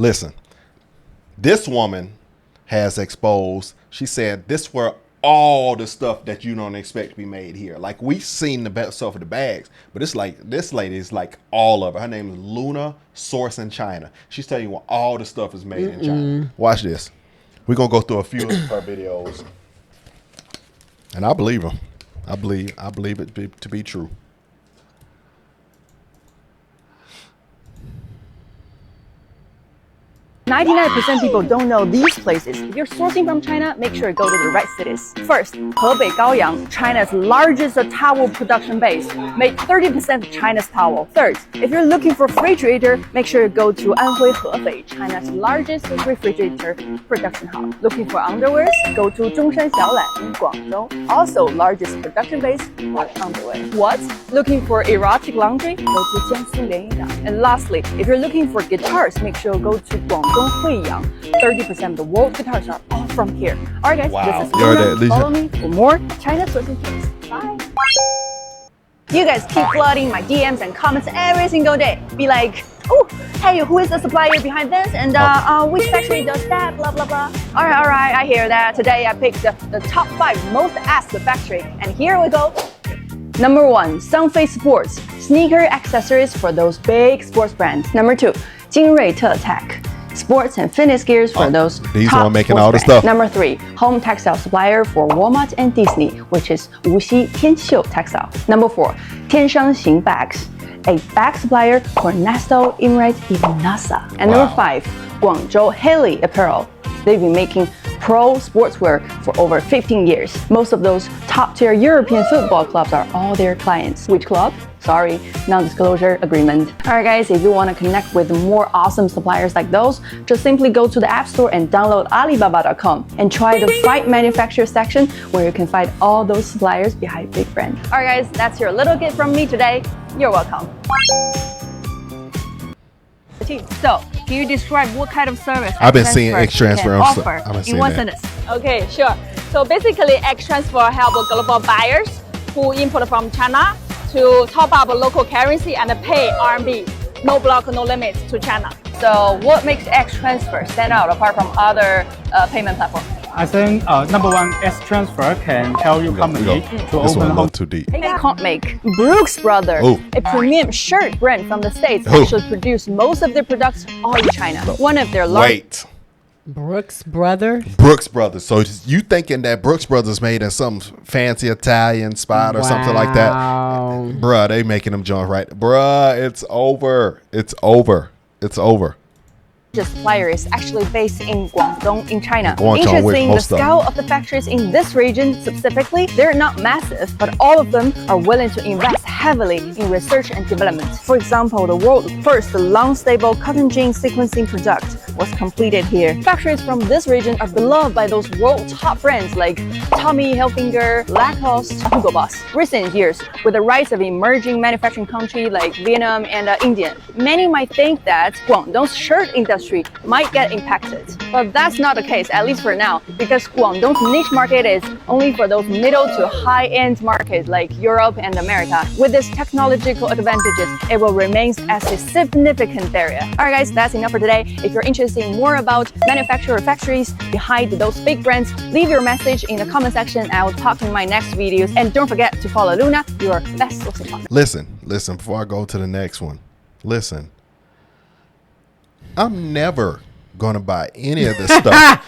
Listen, this woman has exposed. She said this were all the stuff that you don't expect to be made here. Like we seen the best stuff of the bags, but it's like this lady is like all of it. Her name is Luna Source in China. She's telling you what all the stuff is made in China. Watch this. We're gonna go through a few of her videos, and I believe them. I believe it to be true. 99% people don't know these places. If you're sourcing from China, make sure you go to the right cities. First, Hebei Gaoyang, China's largest towel production base, make 30% of China's towel. Third, if you're looking for refrigerator, make sure you go to Anhui Hefei, China's largest refrigerator production hub. Looking for underwears, go to Zhongshan Xiaolan in Guangdong, also largest production base for underwear. What? Looking for erotic laundry? Go to Jiangsu Lianyang. And lastly, if you're looking for guitars, make sure you go to Guangdong Huiyang. 30% of the world guitars are all from here. Alright guys, this is Luna. Follow me for more China sourcing tips. Bye! You guys keep flooding my DMs and comments every single day. Be like, oh, hey, who is the supplier behind this? And which factory does that? Blah, blah, blah. Alright, I hear that. Today I picked the top 5 most asked factory. And here we go. Number 1, Sunfei Sports. Sneaker accessories for those big sports brands. Number 2, Jinrui Tech. Sports and fitness gears for those these top are making sports all the brands. stuff. Number 3, home textile supplier for Walmart and Disney, which is Wuxi Tianxiu Textile. Number 4, Tianshang Xing Bags, a bag supplier for Nestle, Emirates, even NASA. And number 5, Guangzhou Haley Apparel. They've been making pro sportswear for over 15 years. Most of those top-tier European football clubs are all their clients. Which club? Sorry, non-disclosure agreement. Alright guys, if you want to connect with more awesome suppliers like those, just simply go to the App Store and download Alibaba.com and try the Fight Manufacturer section where you can find all those suppliers behind big brands. Alright guys, that's your little gift from me today. You're welcome. So, can you describe what kind of service I've been seeing XTransfer offer I've been in seeing one that. sentence? Okay, sure. So basically, XTransfer help global buyers who import from China to top up local currency and pay RMB. No block, no limits to China. So, what makes XTransfer stand out apart from other payment platforms? I think number 1, XTransfer can help your company to This Oh, one open a home. little too deep. They can't make. Brooks Brothers, a premium shirt brand from the States, actually produce most of their products all in China. One of their largest. Wait. Brooks Brothers? Brooks Brothers. So you thinking that Brooks Brothers made in some fancy Italian spot or something like that? Bruh, they making them joints right. Bruh, it's over. It's over. It's over. The supplier is actually based in Guangdong in China. Guangdong, Interesting, the most of them. scale of the factories in this region specifically, they're not massive, but all of them are willing to invest heavily in research and development. For example, the world's first long-stable cotton gene sequencing product was completed here. Factories from this region are beloved by those world top brands like Tommy Hilfiger, Lacoste, Hugo Boss. Recent years, with the rise of emerging manufacturing countries like Vietnam and India, many might think that Guangdong's shirt industry might get impacted. But that's not the case, at least for now, because Guangdong's niche market is only for those middle to high-end markets like Europe and America. With its technological advantages, it will remain as a significant area. Alright guys, that's enough for today. If you're interested in more about manufacturer factories behind those big brands, leave your message in the comment section. I will talk in my next videos. And don't forget to follow Luna, your best sourcing partner. Listen, before I go to the next one, listen. I'm never gonna buy any of this stuff.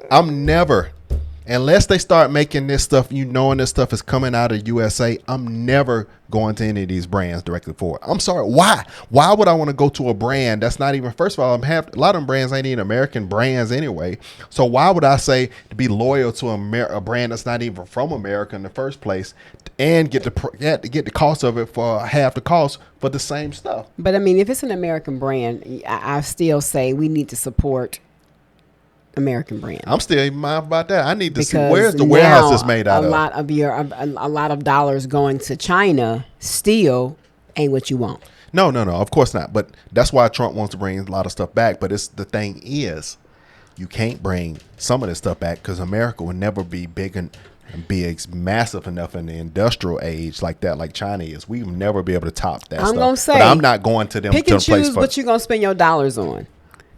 I'm never, unless they start making this stuff, knowing this stuff is coming out of USA, I'm never going to any of these brands directly for it. I'm sorry, why? Why would I want to go to a brand that's not even, first of all, a lot of them brands ain't even American brands anyway. So why would I say to be loyal to a brand that's not even from America in the first place and get the cost of it for half the cost for the same stuff? But I mean, if it's an American brand, I still say we need to support American brand. I'm still in mind about that. I need to see Because where's the warehouse that's made out a of. A lot of dollars going to China still ain't what you want. No, of course not. But that's why Trump wants to bring a lot of stuff back. But the thing is, you can't bring some of this stuff back because America will never be big and big, massive enough in the industrial age like that, like China is. We will never be able to top that. I'm stuff. gonna say, but I'm not going to them. Pick to and the place choose for, what you're gonna spend your dollars on.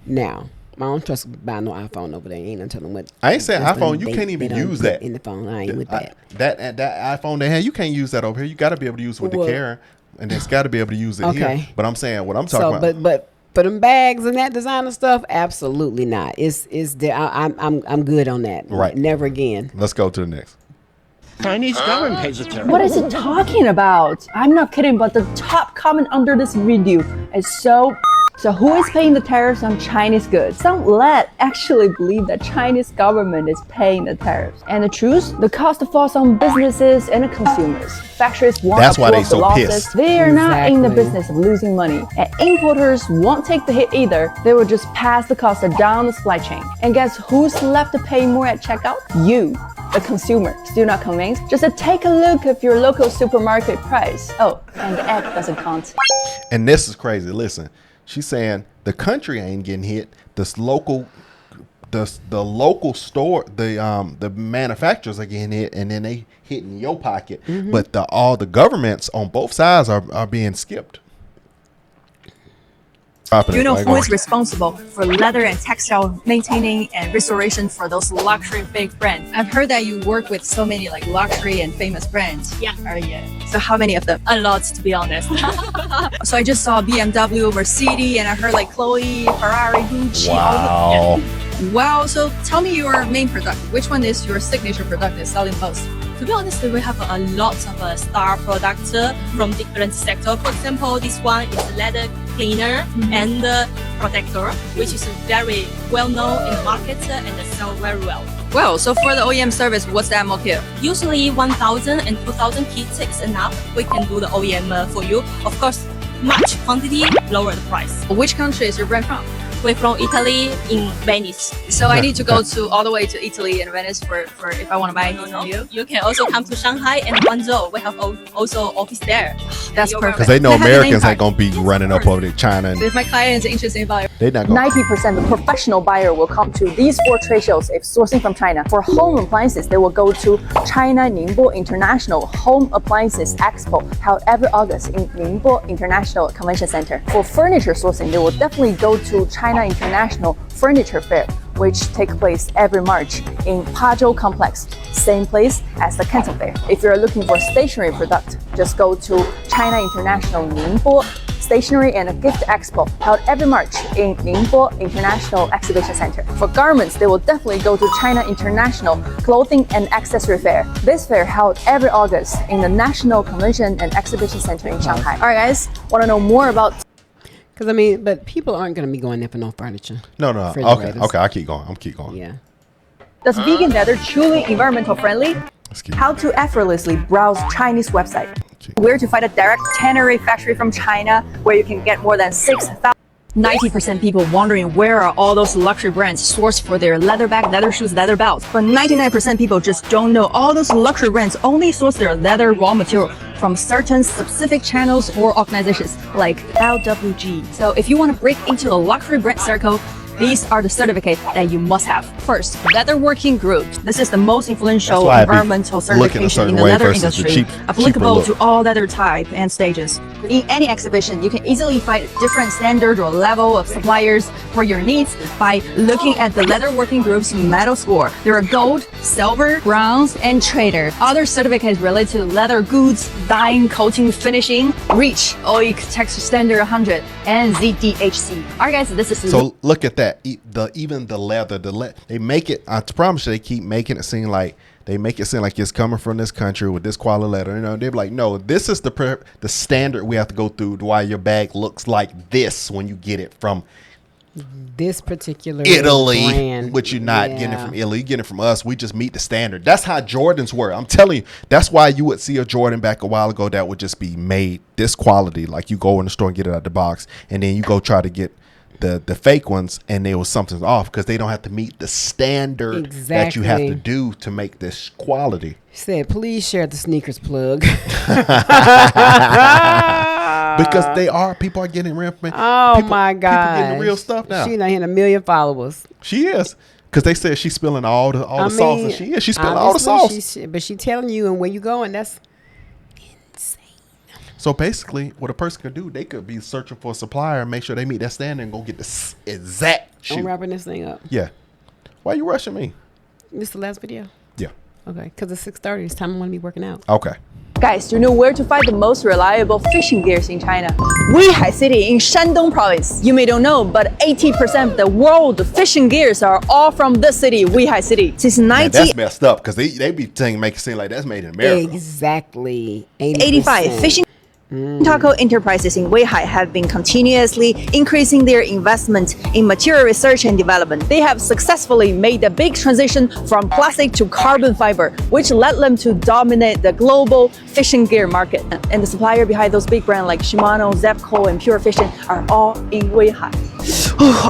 Now, I don't trust buying no iPhone over there. Ain't no telling what. I ain't saying that's iPhone. what You they- can't even they don't use put that in the phone. I ain't with that. That iPhone they have, you can't use that over here. You got to be able to use it with Well, the Karen, and it's got to be able to use it here. Okay. But I'm saying what I'm talking about. But for them bags and that designer stuff, absolutely not. It's there. I'm good on that. Right. Never again. Let's go to the next. Chinese government pays the tariff. What is it talking about? I'm not kidding, but the top comment under this video is so who is paying the tariffs on Chinese goods? Some lad actually believe that Chinese government is paying the tariffs. And the truth, the cost falls on businesses and the consumers. Factories won't That's why they absorb the so losses. pissed. They are not in the Exactly. business of losing money. And importers won't take the hit either. They will just pass the cost down the supply chain. And guess who's left to pay more at checkout? You, the consumer. Still not convinced? Just take a look at your local supermarket price. Oh, and the egg doesn't count. And this is crazy. Listen, she's saying the country ain't getting hit. This local, the local store, the manufacturers are getting hit, and then they hitting your pocket. But all the governments on both sides are being skipped. Do you know who is responsible for leather and textile maintaining and restoration for those luxury big brands? I've heard that you work with so many like luxury and famous brands. Yeah. So how many of them? A lot, to be honest. So I just saw BMW, Mercedes, and I heard like Chloe, Ferrari, Gucci. Wow. Wow. So tell me your main product. Which one is your signature product that's selling most? To be honest, we have a lot of star products from different sectors. For example, this one is leather cleaner and protector, which is very well known in the market and sell very well. Well, so for the OEM service, what's the MOQ? Usually 1,000 and 2,000 kits is enough. We can do the OEM for you. Of course, much quantity, lower the price. Which country is your brand from? We're from Italy, in Venice. So I need to go to all the way to Italy and Venice for if I want to buy anything from you. You can also come to Shanghai and Guangzhou. We have also office there. That's You're perfect. Because they know Can I have your name Americans ain't card? gonna be running up over to China, and If my client is interested in buying, they not gonna. 90% of professional buyer will come to these 4 trade shows if sourcing from China. For home appliances, they will go to China Ningbo International Home Appliances Expo held every August in Ningbo International Convention Center. For furniture sourcing, they will definitely go to China International Furniture Fair, which take place every March in Pazhou Complex, same place as the Canton Fair. If you're looking for stationery product, just go to China International Ningbo Stationery and Gift Expo held every March in Ningbo International Exhibition Center. For garments, they will definitely go to China International Clothing and Accessory Fair. This fair held every August in the National Convention and Exhibition Center in Shanghai. All right, guys, want to know more about Because I mean, but people aren't going to be going there for no furniture. No. Okay. Refrigerators. Okay. I keep going. I'm keep going. Yeah. does vegan leather truly environmental friendly? Let's keep. How to effortlessly browse Chinese website. Where to find a direct tannery factory from China where you can get more than 6,000. 90% people wondering where are all those luxury brands sourced for their leather bag, leather shoes, leather belts. But 99% people just don't know all those luxury brands only source their leather raw material from certain specific channels or organizations like LWG. So if you want to break into the luxury brand circle, these are the certificates that you must have. First, Leather Working Group. This is the most influential That's why I be environmental looking a certification certain in the way leather versus the industry, cheaper applicable look. to all leather type and stages. In any exhibition, you can easily find different standard or level of suppliers for your needs by looking at the Leather Working Group's metal score. There are gold, silver, bronze, and trader. Other certificates related to leather goods, dyeing, coating, finishing, REACH, OEIC Texture Standard 100, and ZDHC. Alright guys, this is So look at that. Even the leather, they make it. I promise you, they keep making it seem like it's coming from this country with this quality leather. You know, they're like, no, this is the standard we have to go through. Why your bag looks like this when you get it from This particular Italy, brand, which you're not getting it from Italy. You get it from us. We just meet the standard. That's how Jordans were. I'm telling you. That's why you would see a Jordan back a while ago that would just be made this quality. Like you go in the store and get it out the box, and then you go try to get the fake ones, and there was something off because they don't have to meet the standard that you have to Exactly. do to make this quality. Said, please share the sneakers plug. Because people are getting real. Oh people, my God. People getting real stuff now. She done hit 1 million followers. She is. Because they said she's spilling all the sauce, and she's spilling all the sauce. But she telling you, and where you going, that's insane. So basically, what a person could do, they could be searching for a supplier and make sure they meet that standard and go get the exact shoe. I'm wrapping this thing up. Yeah. Why you rushing me? This the last video? Yeah. Okay, because it's 6:30. It's time I want to be working out. Okay. Guys, do you know where to find the most reliable fishing gears in China? Weihai City in Shandong province. You may don't know, but 80% of the world fishing gears are all from this city, Weihai City. Since That's messed up because they be making it seem like that's made in America. Exactly. 1985, fishing tackle enterprises in Weihai have been continuously increasing their investment in material research and development. They have successfully made the big transition from plastic to carbon fiber, which led them to dominate the global fishing gear market. And the supplier behind those big brands like Shimano, Zepco, and Pure Fishing are all in Weihai.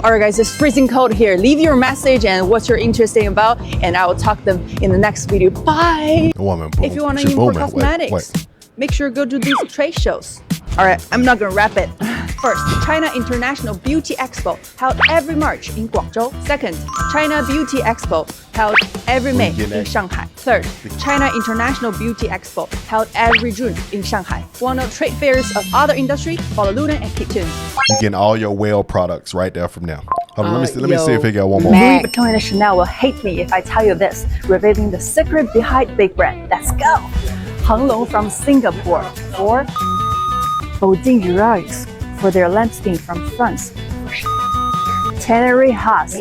Alright guys, it's freezing cold here. Leave your message and what you're interested about, and I will talk them in the next video. Bye! If you want to import cosmetics, make sure to go to these trade shows. All right, I'm not gonna wrap it. First, China International Beauty Expo, held every March in Guangzhou. Second, China Beauty Expo, held every May in Shanghai. Third, China International Beauty Expo, held every June in Shanghai. Want to know trade fairs of other industry? Follow Luna and keep tuned. You're getting all your whale products right there from now. Hold on, let me see if I got one more. Louis Vuitton and Chanel will hate me if I tell you this, revealing the secret behind big brand. Let's go! Henglong from Singapore, or Beaujolais for their landscape from France. Tannery Haas,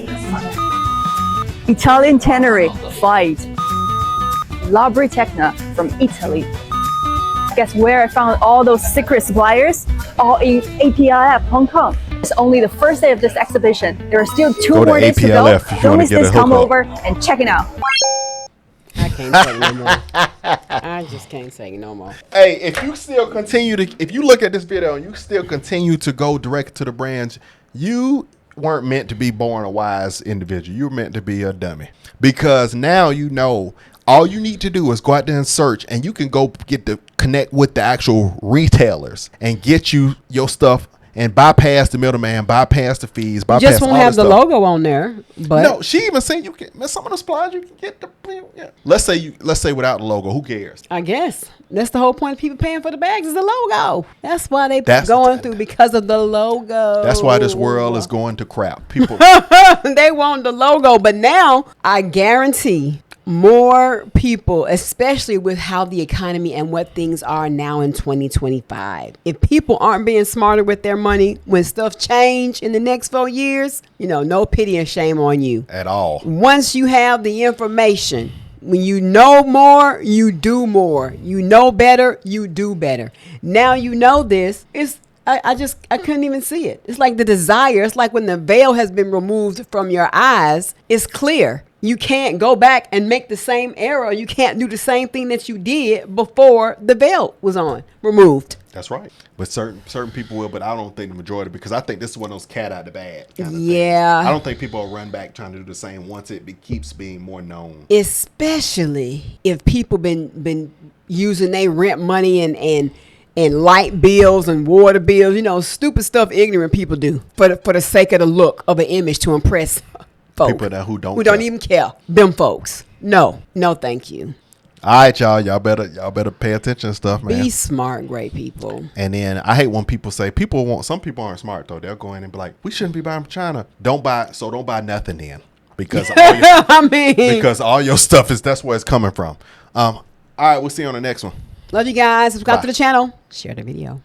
Italian Tannery, Fight. Labri Tecna from Italy. Guess where I found all those secret suppliers? All in APLF Hong Kong. It's only the first day of this exhibition. There are still two more days to go. Don't miss this, come over and check it out. I can't say no more. I just can't say no more. Hey, if you still continue to, if you look at this video and you still continue to go direct to the brands, you weren't meant to be born a wise individual. You were meant to be a dummy. Because now you know all you need to do is go out there and search, and you can go get to connect with the actual retailers and get you your stuff and bypass the middleman, bypass the fees, bypass just won't all have the stuff. logo on there. But no, she even said you can. Some of the supplies you can get the. Yeah. Let's say without the logo, who cares? I guess that's the whole point of people paying for the bags is the logo. That's why they going through, because of the logo. That's why this world is going to crap. People they want the logo, but now I guarantee more people, especially with how the economy and what things are now in 2025. If people aren't being smarter with their money when stuff change in the next 4 years, no pity and shame on you at all. Once you have the information, when you know more, you do more. You know better, you do better. Now you know this. I couldn't even see it. It's like the desire. It's like when the veil has been removed from your eyes, it's clear. You can't go back and make the same error. You can't do the same thing that you did before the veil was removed. That's right. But certain people will, but I don't think the majority, because I think this is one of those cat out the bag kind of yeah things. I don't think people will run back trying to do the same once it keeps being more known. Especially if people been using their rent money and light bills and water bills, stupid stuff ignorant people do for the sake of the look of an image to impress folk. People that who don't even care. Them folks. No, thank you. All right, y'all better pay attention and stuff, man. Be smart, great people. And then I hate when people say some people aren't smart though. They'll go in and be like, we shouldn't be buying from China. Don't buy nothing then, because because all your stuff that's where it's coming from. All right, we'll see you on the next one. Love you guys. Subscribe Bye. to the channel. Share the video.